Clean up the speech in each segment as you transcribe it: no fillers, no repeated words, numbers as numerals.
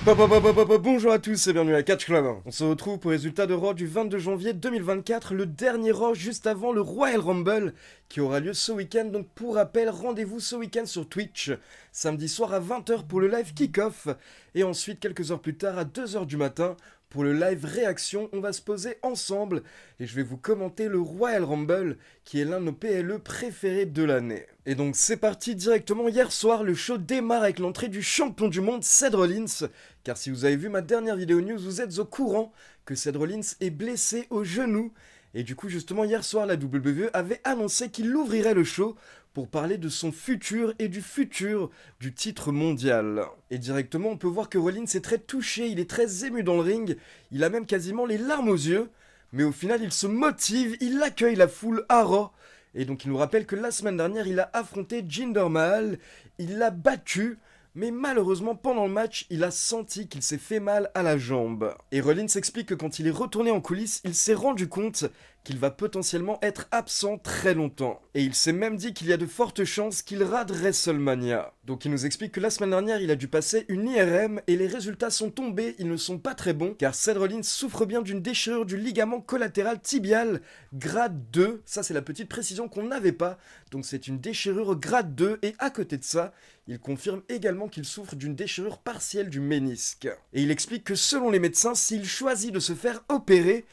Bonjour à tous et bienvenue à Catch Club. On se retrouve pour les résultats de Raw du 22 janvier 2024, le dernier Raw juste avant le Royal Rumble qui aura lieu ce week-end. Donc pour rappel, rendez-vous ce week-end sur Twitch, samedi soir à 20 h pour le live kick-off et ensuite quelques heures plus tard à 2 h du matin pour le live réaction. On va se poser ensemble et je vais vous commenter le Royal Rumble qui est l'un de nos PLE préférés de l'année. Et donc c'est parti directement. Hier soir, le show démarre avec l'entrée du champion du monde Seth Rollins. Car si vous avez vu ma dernière vidéo news, vous êtes au courant que Seth Rollins est blessé au genou. Et du coup justement hier soir, la WWE avait annoncé qu'il ouvrirait le show pour parler de son futur et du futur du titre mondial. Et directement on peut voir que Rollins est très touché, il est très ému dans le ring, il a même quasiment les larmes aux yeux. Mais au final il se motive, il accueille la foule à Raw. Et donc il nous rappelle que la semaine dernière il a affronté Jinder Mahal, il l'a battu. Mais malheureusement, pendant le match, il a senti qu'il s'est fait mal à la jambe. Et Rollins explique que quand il est retourné en coulisses, il s'est rendu compte qu'il va potentiellement être absent très longtemps. Et il s'est même dit qu'il y a de fortes chances qu'il rate WrestleMania. Donc il nous explique que la semaine dernière, il a dû passer une IRM et les résultats sont tombés, ils ne sont pas très bons, car Seth Rollins souffre bien d'une déchirure du ligament collatéral tibial grade 2. Ça, c'est la petite précision qu'on n'avait pas. Donc c'est une déchirure grade 2 et à côté de ça, il confirme également qu'il souffre d'une déchirure partielle du ménisque. Et il explique que selon les médecins, s'il choisit de se faire opérer,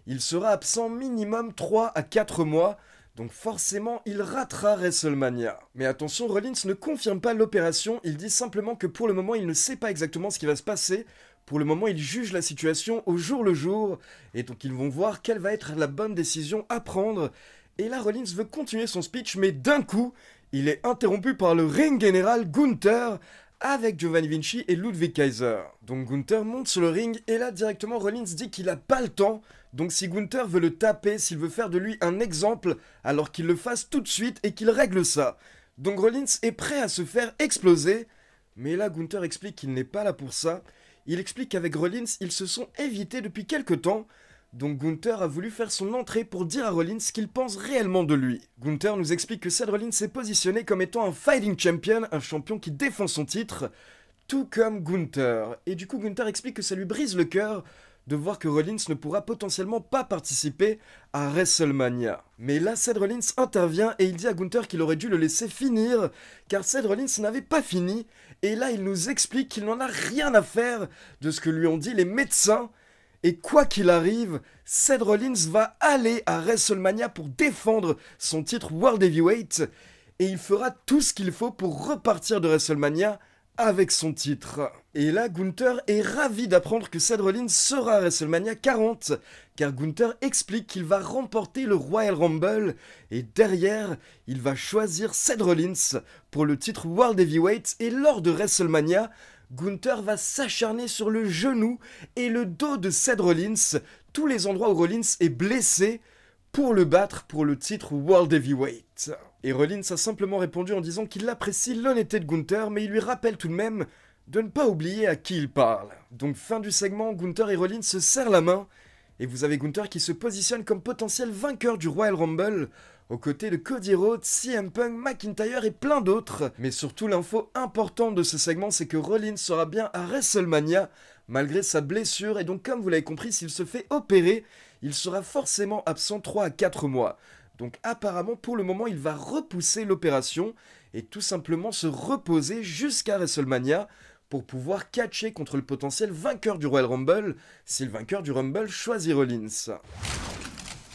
il sera absent minimum 3 à 4 mois, donc forcément il ratera WrestleMania. Mais attention, Rollins ne confirme pas l'opération, il dit simplement que pour le moment il ne sait pas exactement ce qui va se passer. Pour le moment il juge la situation au jour le jour, et donc ils vont voir quelle va être la bonne décision à prendre. Et là Rollins veut continuer son speech, mais d'un coup, il est interrompu par le ring général Gunther avec Giovanni Vinci et Ludwig Kaiser. Donc Gunther monte sur le ring et là directement Rollins dit qu'il a pas le temps. Donc si Gunther veut le taper, s'il veut faire de lui un exemple, alors qu'il le fasse tout de suite et qu'il règle ça. Donc Rollins est prêt à se faire exploser. Mais là Gunther explique qu'il n'est pas là pour ça. Il explique qu'avec Rollins, ils se sont évités depuis quelque temps. Donc Gunther a voulu faire son entrée pour dire à Rollins ce qu'il pense réellement de lui. Gunther nous explique que Seth Rollins s'est positionné comme étant un fighting champion, un champion qui défend son titre, tout comme Gunther. Et du coup Gunther explique que ça lui brise le cœur de voir que Rollins ne pourra potentiellement pas participer à WrestleMania. Mais là Seth Rollins intervient et il dit à Gunther qu'il aurait dû le laisser finir, car Seth Rollins n'avait pas fini, et là il nous explique qu'il n'en a rien à faire de ce que lui ont dit les médecins. Et quoi qu'il arrive, Seth Rollins va aller à WrestleMania pour défendre son titre World Heavyweight et il fera tout ce qu'il faut pour repartir de WrestleMania avec son titre. Et là, Gunther est ravi d'apprendre que Seth Rollins sera à WrestleMania 40, car Gunther explique qu'il va remporter le Royal Rumble et derrière, il va choisir Seth Rollins pour le titre World Heavyweight et lors de WrestleMania, Gunther va s'acharner sur le genou et le dos de Seth Rollins, tous les endroits où Rollins est blessé, pour le battre pour le titre World Heavyweight. Et Rollins a simplement répondu en disant qu'il apprécie l'honnêteté de Gunther, mais il lui rappelle tout de même de ne pas oublier à qui il parle. Donc fin du segment, Gunther et Rollins se serrent la main, et vous avez Gunther qui se positionne comme potentiel vainqueur du Royal Rumble, aux côtés de Cody Rhodes, CM Punk, McIntyre et plein d'autres. Mais surtout l'info importante de ce segment, c'est que Rollins sera bien à WrestleMania, malgré sa blessure, et donc comme vous l'avez compris, s'il se fait opérer, il sera forcément absent 3 à 4 mois. Donc apparemment, pour le moment, il va repousser l'opération, et tout simplement se reposer jusqu'à WrestleMania, pour pouvoir catcher contre le potentiel vainqueur du Royal Rumble, si le vainqueur du Rumble choisit Rollins.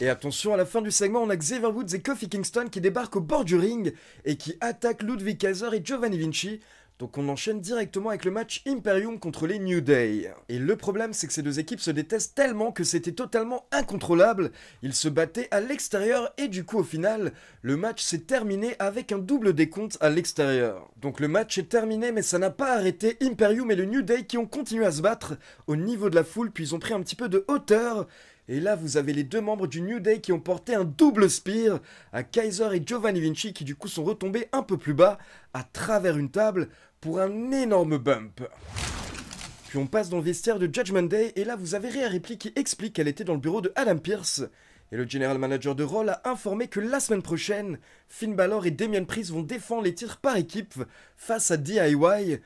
Et attention, à la fin du segment, on a Xavier Woods et Kofi Kingston qui débarquent au bord du ring et qui attaquent Ludwig Kaiser et Giovanni Vinci. Donc on enchaîne directement avec le match Imperium contre les New Day. Et le problème, c'est que ces deux équipes se détestent tellement que c'était totalement incontrôlable. Ils se battaient à l'extérieur et du coup au final, le match s'est terminé avec un double décompte à l'extérieur. Donc le match est terminé, mais ça n'a pas arrêté Imperium et le New Day qui ont continué à se battre au niveau de la foule, puis ils ont pris un petit peu de hauteur. Et là, vous avez les deux membres du New Day qui ont porté un double spear à Kaiser et Giovanni Vinci qui du coup sont retombés un peu plus bas à travers une table pour un énorme bump. Puis on passe dans le vestiaire de Judgment Day et là vous avez Rhea Ripley qui explique qu'elle était dans le bureau de Adam Pearce. Et le general manager de Raw a informé que la semaine prochaine, Finn Balor et Damian Priest vont défendre les titres par équipe face à DIY.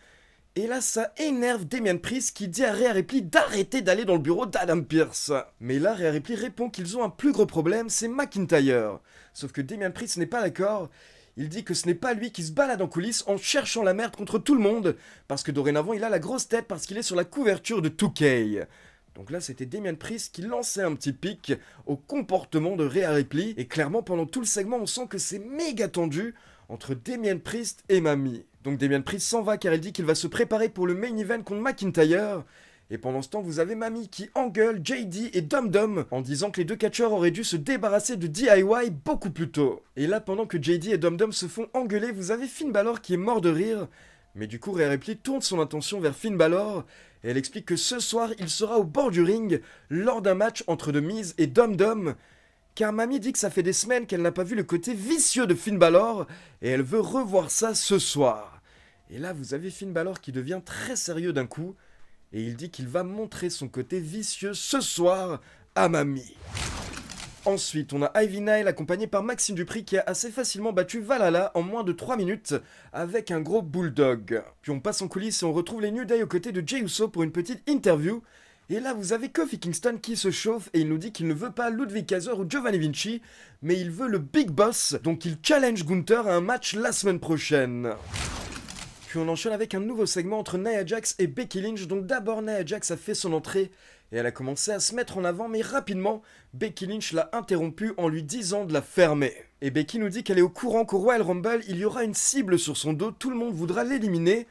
Et là, ça énerve Damian Priest qui dit à Rhea Ripley d'arrêter d'aller dans le bureau d'Adam Pearce. Mais là, Rhea Ripley répond qu'ils ont un plus gros problème, c'est McIntyre. Sauf que Damian Priest n'est pas d'accord. Il dit que ce n'est pas lui qui se balade en coulisses en cherchant la merde contre tout le monde, parce que dorénavant il a la grosse tête parce qu'il est sur la couverture de 2K. Donc là c'était Damian Priest qui lançait un petit pic au comportement de Rhea Ripley, et clairement pendant tout le segment on sent que c'est méga tendu entre Damian Priest et Mami. Donc Damian Priest s'en va car il dit qu'il va se préparer pour le main event contre McIntyre. Et pendant ce temps, vous avez Mami qui engueule JD et Dum Dum en disant que les deux catcheurs auraient dû se débarrasser de DIY beaucoup plus tôt. Et là, pendant que JD et Dum Dum se font engueuler, vous avez Finn Balor qui est mort de rire. Mais du coup, Rhea Ripley tourne son attention vers Finn Balor et elle explique que ce soir, il sera au bord du ring lors d'un match entre The Miz et Dum Dum. Car Mami dit que ça fait des semaines qu'elle n'a pas vu le côté vicieux de Finn Balor et elle veut revoir ça ce soir. Et là, vous avez Finn Balor qui devient très sérieux d'un coup. Et il dit qu'il va montrer son côté vicieux ce soir à Mami. Ensuite, on a Ivy Nile accompagné par Maxime Dupri qui a assez facilement battu Valhalla en moins de 3 minutes avec un gros bulldog. Puis on passe en coulisses et on retrouve les New Day aux côtés de Jey Uso pour une petite interview. Et là, vous avez Kofi Kingston qui se chauffe et il nous dit qu'il ne veut pas Ludwig Kaiser ou Giovanni Vinci, mais il veut le Big Boss, donc il challenge Gunther à un match la semaine prochaine. Puis on enchaîne avec un nouveau segment entre Nia Jax et Becky Lynch. Donc d'abord Nia Jax a fait son entrée et elle a commencé à se mettre en avant, mais rapidement Becky Lynch l'a interrompue en lui disant de la fermer. Et Becky nous dit qu'elle est au courant qu'au Royal Rumble il y aura une cible sur son dos, tout le monde voudra l'éliminer.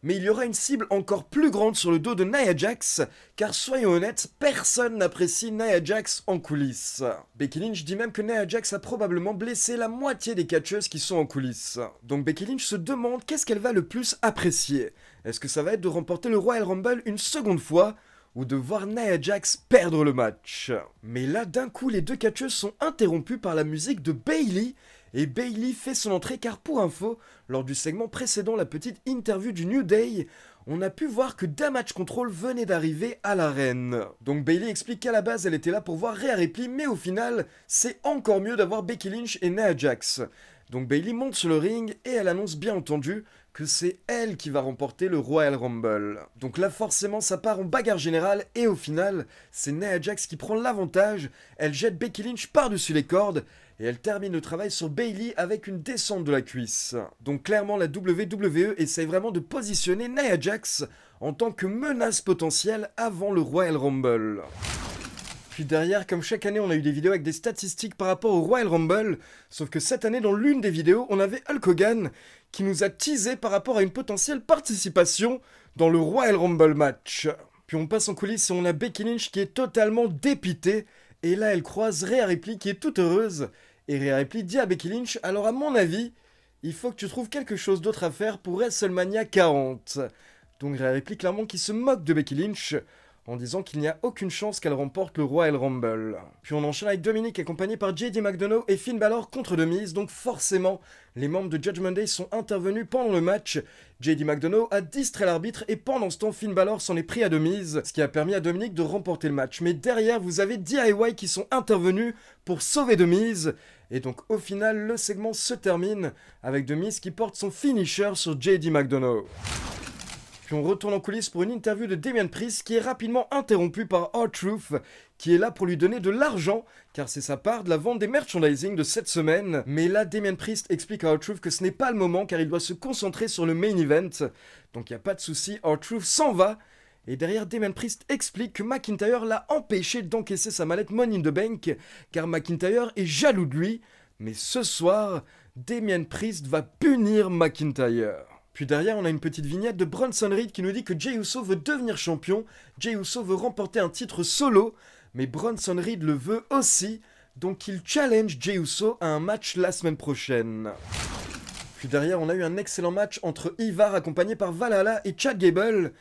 Mais il y aura une cible encore plus grande sur le dos de Nia Jax, car soyons honnêtes, personne n'apprécie Nia Jax en coulisses. Becky Lynch dit même que Nia Jax a probablement blessé la moitié des catcheuses qui sont en coulisses. Donc Becky Lynch se demande qu'est-ce qu'elle va le plus apprécier. Est-ce que ça va être de remporter le Royal Rumble une seconde fois, ou de voir Nia Jax perdre le match? Mais là, d'un coup, les deux catcheuses sont interrompues par la musique de Bayley, et Bayley fait son entrée car pour info, lors du segment précédent, la petite interview du New Day, on a pu voir que Damage Control venait d'arriver à l'arène. Donc Bayley explique qu'à la base elle était là pour voir Rhea Ripley, mais au final, c'est encore mieux d'avoir Becky Lynch et Nia Jax. Donc Bayley monte sur le ring et elle annonce bien entendu que c'est elle qui va remporter le Royal Rumble. Donc là forcément ça part en bagarre générale et au final, c'est Nia Jax qui prend l'avantage, elle jette Becky Lynch par-dessus les cordes et elle termine le travail sur Bayley avec une descente de la cuisse. Donc clairement la WWE essaye vraiment de positionner Nia Jax en tant que menace potentielle avant le Royal Rumble. Puis derrière, comme chaque année, on a eu des vidéos avec des statistiques par rapport au Royal Rumble, sauf que cette année, dans l'une des vidéos, on avait Hulk Hogan qui nous a teasé par rapport à une potentielle participation dans le Royal Rumble match. Puis on passe en coulisses et on a Becky Lynch qui est totalement dépitée, et là elle croise Rhea Ripley qui est toute heureuse, et Rhea Ripley dit à Becky Lynch « Alors à mon avis, il faut que tu trouves quelque chose d'autre à faire pour WrestleMania 40 ». Donc Rhea Ripley clairement qui se moque de Becky Lynch, en disant qu'il n'y a aucune chance qu'elle remporte le Royal Rumble. Puis on enchaîne avec Dominic accompagné par JD McDonough et Finn Balor contre The Miz, donc forcément, les membres de Judgment Day sont intervenus pendant le match. JD McDonough a distrait l'arbitre et pendant ce temps, Finn Balor s'en est pris à The Miz, ce qui a permis à Dominic de remporter le match. Mais derrière, vous avez DIY qui sont intervenus pour sauver The Miz. Et donc au final, le segment se termine avec The Miz qui porte son finisher sur JD McDonough. Puis on retourne en coulisses pour une interview de Damian Priest qui est rapidement interrompue par R-Truth qui est là pour lui donner de l'argent car c'est sa part de la vente des merchandising de cette semaine. Mais là Damian Priest explique à R-Truth que ce n'est pas le moment car il doit se concentrer sur le main event. Donc il n'y a pas de souci, R-Truth s'en va. Et derrière Damian Priest explique que McIntyre l'a empêché d'encaisser sa mallette Money in the Bank car McIntyre est jaloux de lui. Mais ce soir, Damian Priest va punir McIntyre. Puis derrière, on a une petite vignette de Bronson Reed qui nous dit que Jey Uso veut devenir champion, Jey Uso veut remporter un titre solo, mais Bronson Reed le veut aussi, donc il challenge Jey Uso à un match la semaine prochaine. Puis derrière, on a eu un excellent match entre Ivar accompagné par Valhalla et Chad Gable.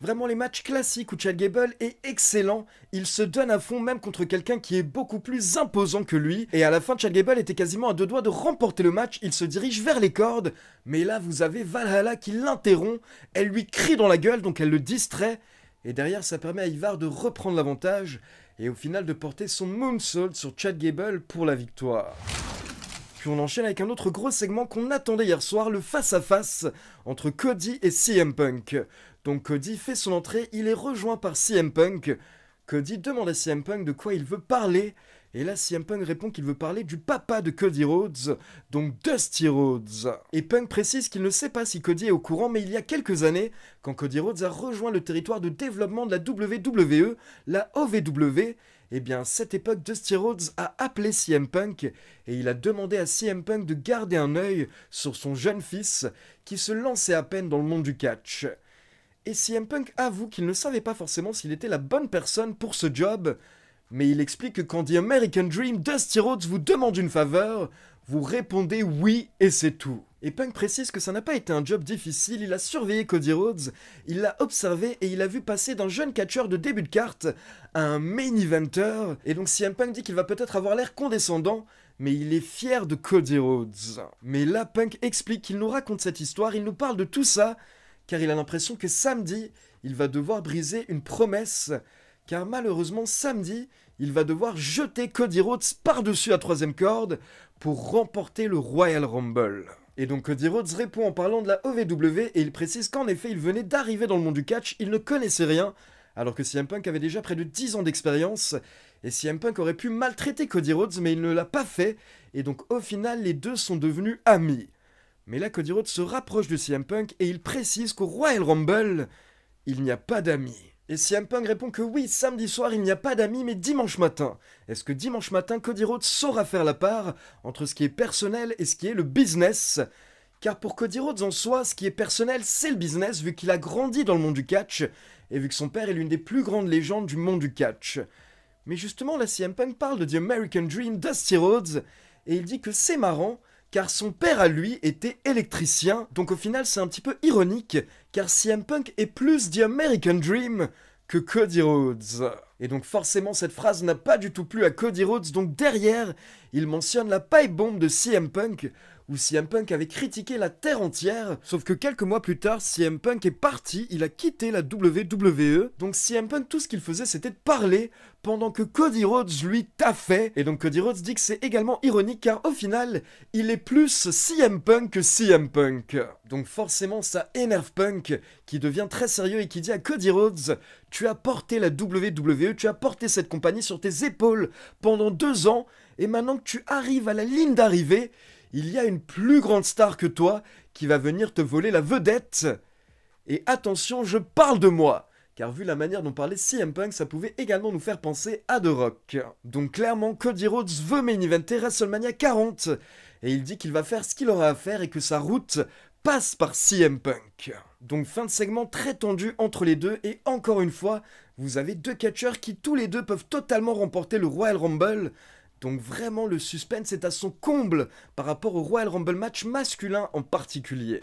Vraiment les matchs classiques où Chad Gable est excellent, il se donne à fond même contre quelqu'un qui est beaucoup plus imposant que lui. Et à la fin, Chad Gable était quasiment à deux doigts de remporter le match, il se dirige vers les cordes. Mais là, vous avez Valhalla qui l'interrompt, elle lui crie dans la gueule, donc elle le distrait. Et derrière, ça permet à Ivar de reprendre l'avantage, et au final de porter son moonsault sur Chad Gable pour la victoire. Puis on enchaîne avec un autre gros segment qu'on attendait hier soir, le face-à-face entre Cody et CM Punk. Donc Cody fait son entrée, il est rejoint par CM Punk. Cody demande à CM Punk de quoi il veut parler, et là CM Punk répond qu'il veut parler du papa de Cody Rhodes, donc Dusty Rhodes. Et Punk précise qu'il ne sait pas si Cody est au courant, mais il y a quelques années, quand Cody Rhodes a rejoint le territoire de développement de la WWE, la OVW, eh bien à cette époque Dusty Rhodes a appelé CM Punk, et il a demandé à CM Punk de garder un œil sur son jeune fils, qui se lançait à peine dans le monde du catch. Et CM Punk avoue qu'il ne savait pas forcément s'il était la bonne personne pour ce job, mais il explique que quand The American Dream, Dusty Rhodes vous demande une faveur, vous répondez oui et c'est tout. Et Punk précise que ça n'a pas été un job difficile, il a surveillé Cody Rhodes, il l'a observé et il a vu passer d'un jeune catcheur de début de carte à un main eventer, et donc CM Punk dit qu'il va peut-être avoir l'air condescendant, mais il est fier de Cody Rhodes. Mais là Punk explique qu'il nous raconte cette histoire, il nous parle de tout ça, car il a l'impression que samedi, il va devoir briser une promesse, car malheureusement samedi, il va devoir jeter Cody Rhodes par-dessus la troisième corde pour remporter le Royal Rumble. Et donc Cody Rhodes répond en parlant de la OVW et il précise qu'en effet il venait d'arriver dans le monde du catch, il ne connaissait rien, alors que CM Punk avait déjà près de 10 ans d'expérience, et CM Punk aurait pu maltraiter Cody Rhodes mais il ne l'a pas fait, et donc au final les deux sont devenus amis. Mais là, Cody Rhodes se rapproche de CM Punk et il précise qu'au Royal Rumble, il n'y a pas d'amis. Et CM Punk répond que oui, samedi soir, il n'y a pas d'amis, mais dimanche matin. Est-ce que dimanche matin, Cody Rhodes saura faire la part entre ce qui est personnel et ce qui est le business? Car pour Cody Rhodes en soi, ce qui est personnel, c'est le business, vu qu'il a grandi dans le monde du catch, et vu que son père est l'une des plus grandes légendes du monde du catch. Mais justement, là, CM Punk parle de The American Dream, Dusty Rhodes, et il dit que c'est marrant, car son père à lui était électricien, donc au final c'est un petit peu ironique, car CM Punk est plus The American Dream que Cody Rhodes. Et donc forcément cette phrase n'a pas du tout plu à Cody Rhodes, donc derrière, il mentionne la pipe bomb de CM Punk, où CM Punk avait critiqué la terre entière, sauf que quelques mois plus tard, CM Punk est parti, il a quitté la WWE, donc CM Punk, tout ce qu'il faisait, c'était de parler, pendant que Cody Rhodes, lui, taffait, et donc Cody Rhodes dit que c'est également ironique, car au final, il est plus CM Punk que CM Punk. Donc forcément, ça énerve Punk, qui devient très sérieux et qui dit à Cody Rhodes, tu as porté la WWE, tu as porté cette compagnie sur tes épaules pendant 2 ans, et maintenant que tu arrives à la ligne d'arrivée, il y a une plus grande star que toi qui va venir te voler la vedette. Et attention, je parle de moi, car vu la manière dont parlait CM Punk, ça pouvait également nous faire penser à The Rock. Donc clairement, Cody Rhodes veut main eventer WrestleMania 40, et il dit qu'il va faire ce qu'il aura à faire et que sa route passe par CM Punk. Donc fin de segment très tendu entre les deux, et encore une fois, vous avez deux catcheurs qui tous les deux peuvent totalement remporter le Royal Rumble. Donc vraiment le suspense est à son comble par rapport au Royal Rumble match masculin en particulier.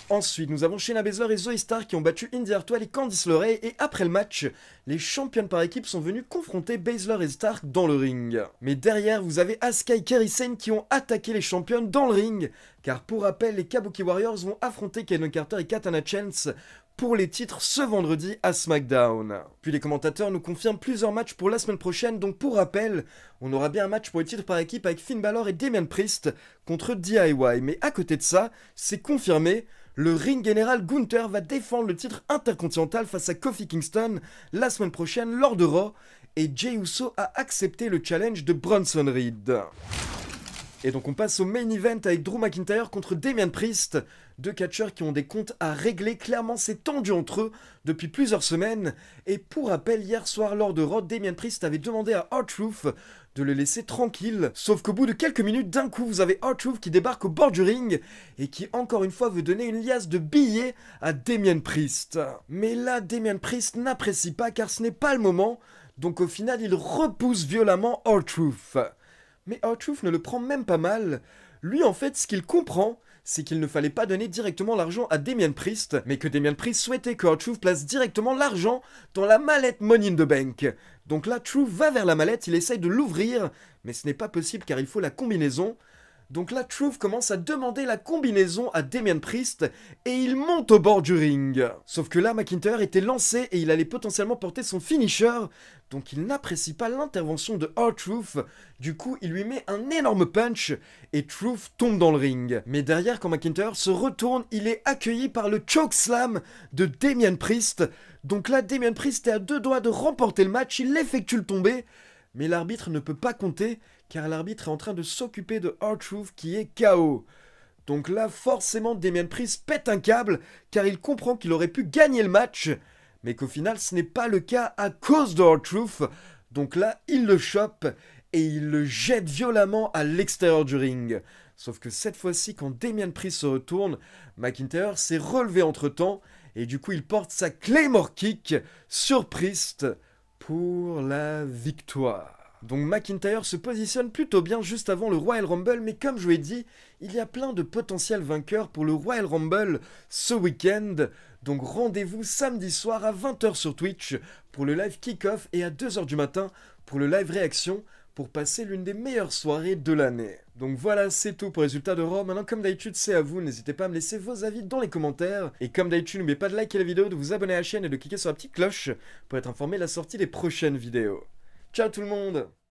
Ensuite, nous avons Shayna Baszler et Zoey Stark qui ont battu Indi Hartwell et Candice LeRae, et après le match, les championnes par équipe sont venues confronter Baszler et Stark dans le ring. Mais derrière, vous avez Asuka et Kairi Sane qui ont attaqué les championnes dans le ring, car pour rappel, les Kabuki Warriors vont affronter Kaden Carter et Katana Chance pour les titres ce vendredi à SmackDown. Puis les commentateurs nous confirment plusieurs matchs pour la semaine prochaine, donc pour rappel, on aura bien un match pour les titres par équipe avec Finn Balor et Damian Priest contre DIY. Mais à côté de ça, c'est confirmé, le ring général Gunther va défendre le titre intercontinental face à Kofi Kingston la semaine prochaine lors de Raw, et Jey Uso a accepté le challenge de Bronson Reed. Et donc on passe au main event avec Drew McIntyre contre Damian Priest, deux catcheurs qui ont des comptes à régler. Clairement c'est tendu entre eux depuis plusieurs semaines, et pour rappel, hier soir lors de Raw, Damian Priest avait demandé à R-Truth de le laisser tranquille, sauf qu'au bout de quelques minutes, d'un coup vous avez R-Truth qui débarque au bord du ring et qui encore une fois veut donner une liasse de billets à Damian Priest. Mais là Damian Priest n'apprécie pas, car ce n'est pas le moment, donc au final il repousse violemment R-Truth. Mais R-Truth ne le prend même pas mal. Lui, en fait, ce qu'il comprend, c'est qu'il ne fallait pas donner directement l'argent à Damian Priest, mais que Damian Priest souhaitait que R-Truth place directement l'argent dans la mallette Money in the Bank. Donc là, Truth va vers la mallette, il essaye de l'ouvrir, mais ce n'est pas possible car il faut la combinaison. Donc là, Truth commence à demander la combinaison à Damien Priest et il monte au bord du ring. Sauf que là, McIntyre était lancé et il allait potentiellement porter son finisher, donc il n'apprécie pas l'intervention de R-Truth. Du coup, il lui met un énorme punch et Truth tombe dans le ring. Mais derrière, quand McIntyre se retourne, il est accueilli par le chokeslam de Damien Priest. Donc là, Damien Priest est à deux doigts de remporter le match, il l'effectue le tombé. Mais l'arbitre ne peut pas compter, car l'arbitre est en train de s'occuper de R-Truth qui est KO. Donc là, forcément, Damien Priest pète un câble, car il comprend qu'il aurait pu gagner le match, mais qu'au final, ce n'est pas le cas à cause de R-Truth. Donc là, il le chope et il le jette violemment à l'extérieur du ring. Sauf que cette fois-ci, quand Damien Priest se retourne, McIntyre s'est relevé entre-temps, et du coup, il porte sa Claymore Kick sur Priest pour la victoire. Donc McIntyre se positionne plutôt bien juste avant le Royal Rumble, mais comme je vous l'ai dit, il y a plein de potentiels vainqueurs pour le Royal Rumble ce week-end. Donc rendez-vous samedi soir à 20 h sur Twitch pour le live kick-off et à 2 h du matin pour le live réaction pour passer l'une des meilleures soirées de l'année. Donc voilà, c'est tout pour Résultats de Raw. Maintenant, comme d'habitude, c'est à vous. N'hésitez pas à me laisser vos avis dans les commentaires. Et comme d'habitude, n'oubliez pas de liker la vidéo, de vous abonner à la chaîne et de cliquer sur la petite cloche pour être informé de la sortie des prochaines vidéos. Ciao tout le monde!